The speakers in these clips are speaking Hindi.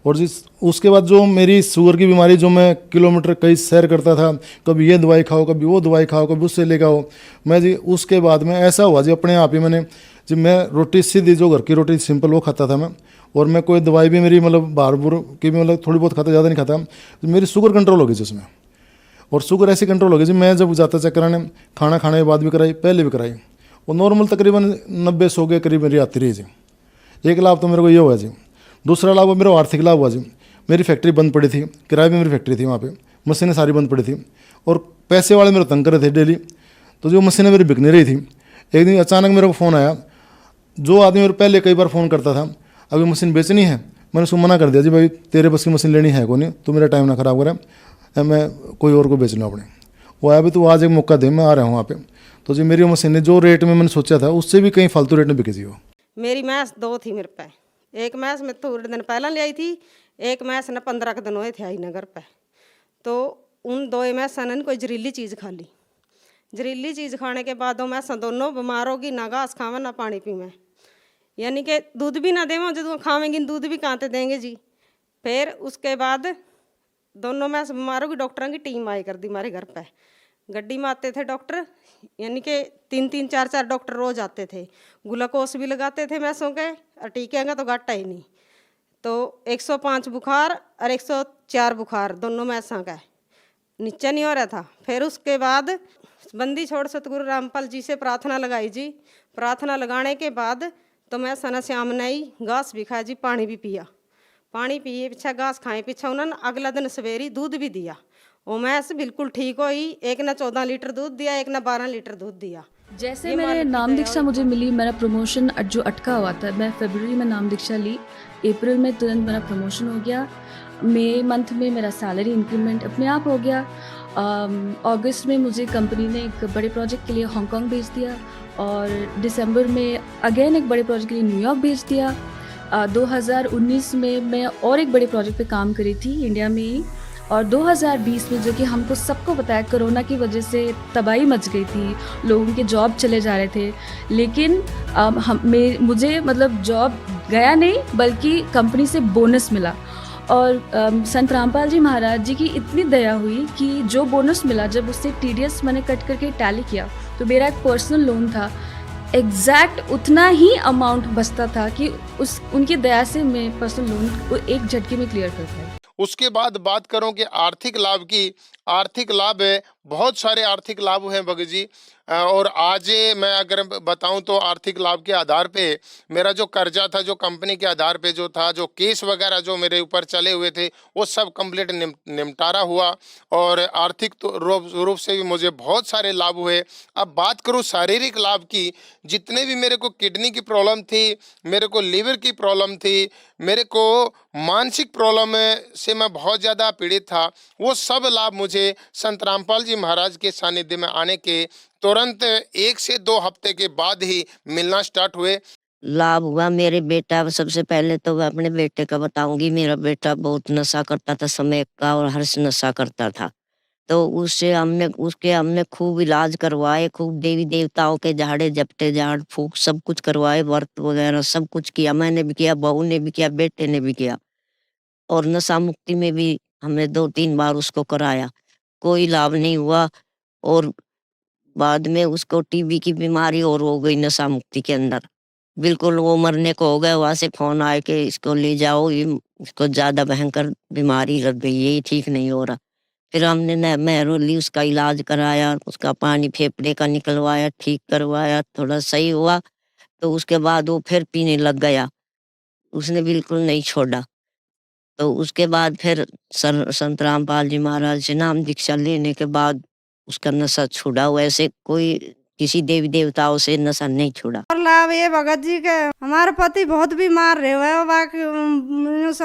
और जिस उसके बाद जो मेरी शुगर की बीमारी, जो मैं किलोमीटर कई सैर करता था, कभी ये दवाई खाओ, कभी वो दवाई खाओ, कभी उससे लेकर आओ, मैं जी उसके बाद में ऐसा हुआ जी अपने आप ही मैंने जी, मैं रोटी सीधी जो घर की रोटी सिंपल वो खाता था मैं, और मैं कोई दवाई भी मेरी मतलब बाहर बुर की भी मतलब थोड़ी बहुत खाता, ज़्यादा नहीं खाता, तो मेरी शुगर कंट्रोल हो गई जी उसमें। और शुगर ऐसी कंट्रोल हो गई जी, मैं जब जाता चेक कराने, खाना खाने के बाद भी कराई, पहले भी कराई, और नॉर्मल तकरीबन 90-100 के करीब मेरी आती रही जी। एक लाभ तो मेरे को ये हुआ जी। दूसरा लाभ मेरा आर्थिक लाभ हुआ जी। मेरी फैक्ट्री बंद पड़ी थी, किराए में मेरी फैक्ट्री थी, वहाँ पे मशीनें सारी बंद पड़ी थी, और पैसे वाले मेरे तंग कर रहे थे डेली, तो जो मशीनें मेरी बिक नहीं रही थी, एक दिन अचानक मेरे को फ़ोन आया। जो आदमी मेरे पहले कई बार फ़ोन करता था, अभी मशीन बेचनी है, मैंने उसको मना कर दिया जी, भाई तेरे बस की मशीन लेनी है को नहीं, तू मेरा टाइम ना ख़राब करे, मैं कोई और को बेच लूँ अपने। वो आया, भी तू आज एक मौका दे, मैं आ रहा हूँ वहाँ पे। तो जी मेरी मशीन ने जो रेट में मैंने सोचा था उससे भी कहीं फालतू रेट में बिकी जी वो। मेरी मैस 2 थी मेरे पे। एक मैस मैं थोड़े दिन पहले ले आई थी, एक मैस न 15 के दिन हुए थे आई नगर पे। तो उन 2 मैसां ने कोई जहरीली चीज़ खा ली। जहरीली चीज़ खाने के बाद वो मैसां दोनों बीमार होगी, ना घास खावें ना पानी पीवें, यानी कि दूध भी ना देवें, जो खावेंगी दूध भी कहाँ से देंगे जी। फिर उसके बाद दोनों मैस बीमार होगी, डॉक्टरों की टीम आई कर दी हमारे घर पे। गड्डी में आते थे डॉक्टर, यानी कि 3-3 4-4 डॉक्टर रोज आते थे, ग्लूकोस भी लगाते थे मैसों के, और टीके का तो घाटा ही नहीं। तो 105 बुखार और 104 बुखार दोनों मैसां का नीचे नहीं हो रहा था। फिर उसके बाद बंदी छोड़ सतगुरु रामपाल जी से प्रार्थना लगाई जी। प्रार्थना लगाने के बाद तो मैं सना श्याम ने ही घास भी खाया जी, पानी भी पिया। पानी पिए पीछा घास खाए पीछा उन्होंने अगला दिन सवेरी दूध भी दिया। वो मैस बिल्कुल ठीक हुई, एक ने 14 लीटर दूध दिया, एक ने 12 लीटर दूध दिया। जैसे मेरे नाम दीक्षा मुझे मिली, मेरा प्रमोशन जो अटका हुआ था, मैं फरवरी में नाम दीक्षा ली, अप्रैल में तुरंत मेरा प्रमोशन हो गया, मई मंथ में मेरा सैलरी इंक्रीमेंट अपने आप हो गया। अगस्त में मुझे कंपनी ने एक बड़े प्रोजेक्ट के लिए हांगकांग भेज दिया, और दिसंबर में अगेन एक बड़े प्रोजेक्ट के लिए न्यूयॉर्क भेज दिया। 2019 में मैं और एक बड़े प्रोजेक्ट पे काम करी थी इंडिया में ही, और 2020 में, जो कि हमको सबको पता है कोरोना की वजह से तबाही मच गई थी, लोगों के जॉब चले जा रहे थे, लेकिन मुझे मतलब जॉब गया नहीं बल्कि कंपनी से बोनस मिला। और संत रामपाल जी महाराज जी की इतनी दया हुई कि जो बोनस मिला, जब उससे TDS मैंने कट करके टैली किया, तो मेरा एक पर्सनल लोन था, एग्जैक्ट उतना ही अमाउंट बचता था कि उनकी दया से मैं पर्सनल लोन एक झटके में क्लियर कर पाई। उसके बाद बात करूं कि आर्थिक लाभ की, आर्थिक लाभ है, बहुत सारे आर्थिक लाभ हैं भगत जी। और आज मैं अगर बताऊं तो आर्थिक लाभ के आधार पे मेरा जो कर्जा था, जो कंपनी के आधार पे जो था, जो केस वगैरह जो मेरे ऊपर चले हुए थे, वो सब कंप्लीट निपटारा हुआ, और आर्थिक तो रूप से भी मुझे बहुत सारे लाभ हुए। अब बात करूं शारीरिक लाभ की, जितने भी मेरे को किडनी की प्रॉब्लम थी, मेरे को लीवर की प्रॉब्लम थी, मेरे को मानसिक प्रॉब्लम से मैं बहुत ज़्यादा पीड़ित था, वो सब लाभ मुझे संत रामपाल जी महाराज के सानिध्य में आने के तुरंत 1 से 2 हफ्ते के बाद ही मिलना स्टार्ट हुए। लाभ हुआ मेरे बेटा, सबसे पहले तो मैं अपने बेटे का बताऊंगी। मेरा बेटा बहुत नशा करता था, समय का और हर्ष नशा करता था, तो हमने खूब इलाज करवाए, खूब देवी देवताओं के झाड़े झपटे, झाड़ फूक सब कुछ करवाए, व्रत वगैरह सब कुछ किया, मैंने भी किया, बहू ने भी किया, बेटे ने भी किया, और नशा मुक्ति में भी हमने 2-3 बार उसको कराया, कोई लाभ नहीं हुआ। और बाद में उसको टीबी की बीमारी और हो गई नशा मुक्ति के अंदर, बिल्कुल वो मरने को हो गया। वहां से फोन आए कि इसको ले जाओ, इसको ज्यादा भयंकर बीमारी लग गई, ये ठीक नहीं हो रहा। फिर हमने मेहरौली उसका इलाज कराया, उसका पानी फेफड़े का निकलवाया, ठीक करवाया, थोड़ा सही हुआ, तो उसके बाद वो फिर पीने लग गया, उसने बिल्कुल नहीं छोड़ा। तो उसके बाद फिर संत रामपाल जी महाराज से नाम दीक्षा लेने के बाद उसका नशा छूटा। वैसे कोई किसी देवी देवताओं से नशा नहीं छूटा। और लाभ ये भगत जी के, हमारे पति बहुत बीमार रहे हुए हो, बाकी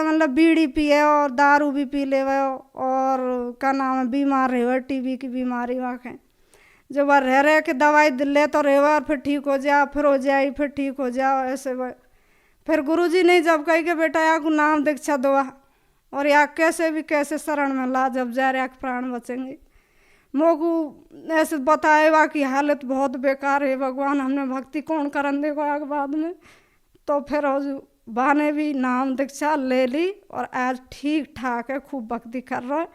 मतलब बीड़ी पिए और दारू भी पी ले हुए, और क्या नाम है, बीमार रहे हुए, टीबी की बीमारी वाके, जो बार रह के दवाई ले तो रहे हुए, और फिर ठीक हो जाओ, फिर हो जाए, फिर ठीक हो जाओ, ऐसे फिर गुरुजी ने जब कही के बेटा या को नाम दीक्षा दो, और या कैसे भी कैसे शरण में ला, जब जा रहा प्राण बचेंगे। मोकू ऐसे बताएगा कि हालत बहुत बेकार है भगवान, हमने भक्ति कौन करन देखो आगे बाद में। तो फिर बा ने भी नाम दीक्षा ले ली और आज ठीक ठाक है, खूब भक्ति कर रहा है,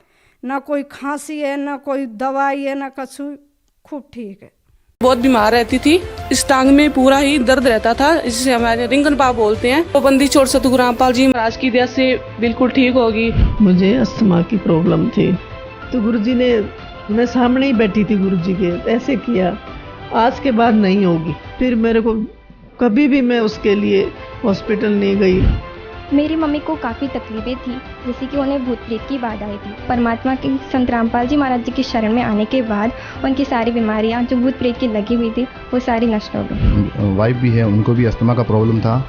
ना कोई खांसी है ना कोई दवाई है ना कछु, खूब ठीक है। बहुत बीमार रहती थी, इस टांग में पूरा ही दर्द रहता था, जिसे हमारे रिंगन पाव बोलते हैं। तो बंदी छोड़ सतगुरु रामपाल जी महाराज की दया से बिल्कुल ठीक होगी। मुझे अस्थमा की प्रॉब्लम थी, तो गुरुजी ने, मैं सामने ही बैठी थी गुरुजी के, ऐसे किया आज के बाद नहीं होगी। फिर मेरे को कभी भी मैं उसके लिए हॉस्पिटल नहीं गई। मेरी मम्मी को काफ़ी तकलीफें थी, जैसे कि उन्हें भूत प्रेत की बाधाएं थी। परमात्मा के संत रामपाल जी महाराज जी की शरण में आने के बाद उनकी सारी बीमारियां जो भूत प्रेत की लगी हुई थी वो सारी नष्ट हो गई। वाइफ भी है, उनको भी अस्थमा का प्रॉब्लम था,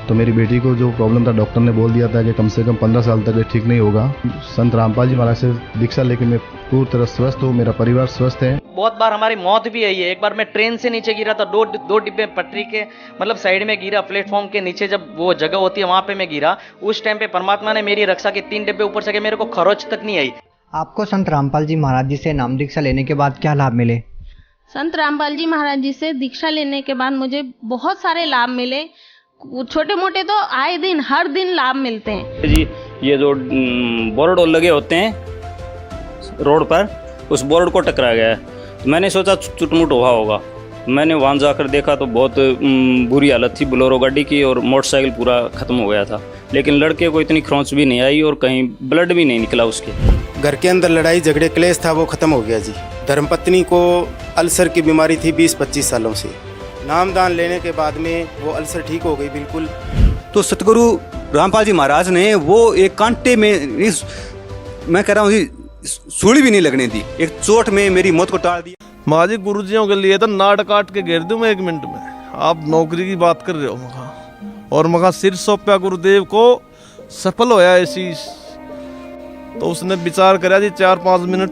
तो मेरी बेटी को जो प्रॉब्लम था डॉक्टर ने बोल दिया था कि कम से कम 15 साल तक ये ठीक नहीं होगा। संत रामपाल जी महाराज से दीक्षा लेकर मैं पूरी तरह स्वस्थ हूँ, मेरा परिवार स्वस्थ है। बहुत बार हमारी मौत भी आई है। एक बार मैं ट्रेन से नीचे गिरा था, दो डिब्बे पटरी के मतलब साइड में गिरा, प्लेटफॉर्म के नीचे जब वो जगह होती है वहां पे मैं गिरा। उस टाइम पे परमात्मा ने मेरी रक्षा की, 3 डिब्बे ऊपर से मेरे को खरोच तक नहीं आई। आपको संत रामपाल जी महाराज जी से नाम दीक्षा लेने के बाद क्या लाभ मिले? संत रामपाल जी महाराज जी से दीक्षा लेने के बाद मुझे बहुत सारे लाभ मिले, छोटे मोटे तो आए दिन हर दिन लाभ मिलते हैं जी। ये जो बोर्ड लगे होते हैं रोड पर, उस बोर्ड को टकरा गया है। मैंने सोचा चुटमुट हुआ होगा, मैंने वहाँ जाकर देखा तो बहुत बुरी हालत थी बोलेरो गाड़ी की, और मोटरसाइकिल पूरा ख़त्म हो गया था। लेकिन लड़के को इतनी खरोंच भी नहीं आई और कहीं ब्लड भी नहीं निकला उसके। घर के अंदर लड़ाई झगड़े क्लेश था वो ख़त्म हो गया जी। धर्मपत्नी को अल्सर की बीमारी थी 20-25 सालों से, नामदान लेने के बाद में वो अल्सर ठीक हो गई बिल्कुल। तो सतगुरु रामपाल जी महाराज ने वो एक कांटे में, मैं कह रहा हूँ सूली भी नहीं लगने दी, एक चोट में मेरी मौत को टाल दिया। माँ जी गुरुजियों के लिए तो नाट काट के घेर दूं मैं 1 मिनट में। आप नौकरी की बात कर रहे हो मगा, और मगा सिर सौंपया गुरुदेव को, सफल होया ऐसी। तो उसने विचार करा जी 4-5 मिनट,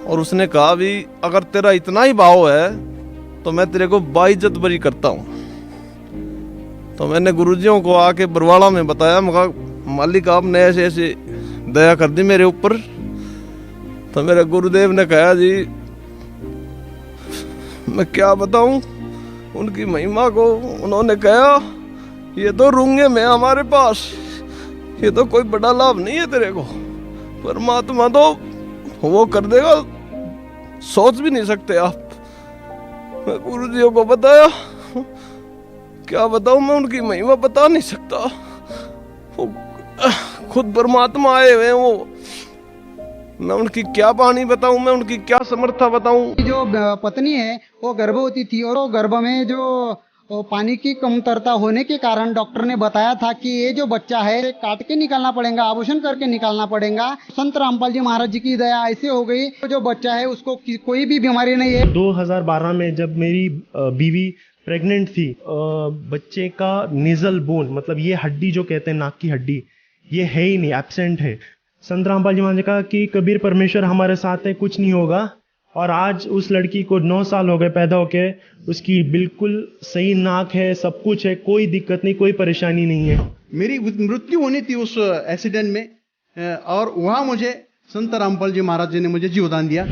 और उसने कहा भी अगर तेरा इतना ही भाव है तो मैं तेरे को बाइज्जत बरी करता हूँ। तो मैंने गुरुजियों को आके बरवाड़ा में बताया, मगा मालिक आपने ऐसे ऐसे दया कर दी मेरे ऊपर। तो मेरे गुरुदेव ने कहा जी मैं क्या बताऊं उनकी महिमा को। उन्होंने कहा ये तो रूंगे में हमारे पास, ये तो कोई बड़ा लाभ नहीं है तेरे को, परमात्मा तो वो कर देगा, सोच भी नहीं सकते आप। मैं गुरुजियों को बताया, क्या बताऊं मैं उनकी महिमा बता नहीं सकता, खुद परमात्मा आए हुए हैं वो। मैं उनकी क्या वाणी बताऊं, मैं उनकी क्या समर्था बताऊं। जो पत्नी है वो गर्भवती थी, और वो गर्भ में जो पानी की कमतरता होने के कारण डॉक्टर ने बताया था कि ये जो बच्चा है काट के निकालना पड़ेगा, आभूषण करके निकालना पड़ेगा। संत रामपाल जी महाराज जी की दया ऐसे हो गई, जो बच्चा है उसको कोई भी बीमारी नहीं है। 2012 में जब मेरी बीवी प्रेग्नेंट थी, बच्चे का नेजल बोन, मतलब ये हड्डी जो कहते हैं नाक की हड्डी, ये है ही नहीं, एब्सेंट है। संत रामपाल जी महाराज ने कहा कि कबीर परमेश्वर हमारे साथ है, कुछ नहीं होगा। और आज उस लड़की को 9 साल हो गए पैदा होके, उसकी बिल्कुल सही नाक है, सब कुछ है, कोई दिक्कत नहीं, कोई परेशानी नहीं है। मेरी मृत्यु होनी थी उस एक्सीडेंट में, और वहाँ मुझे संत रामपाल जी महाराज जी ने मुझे जीवदान दिया।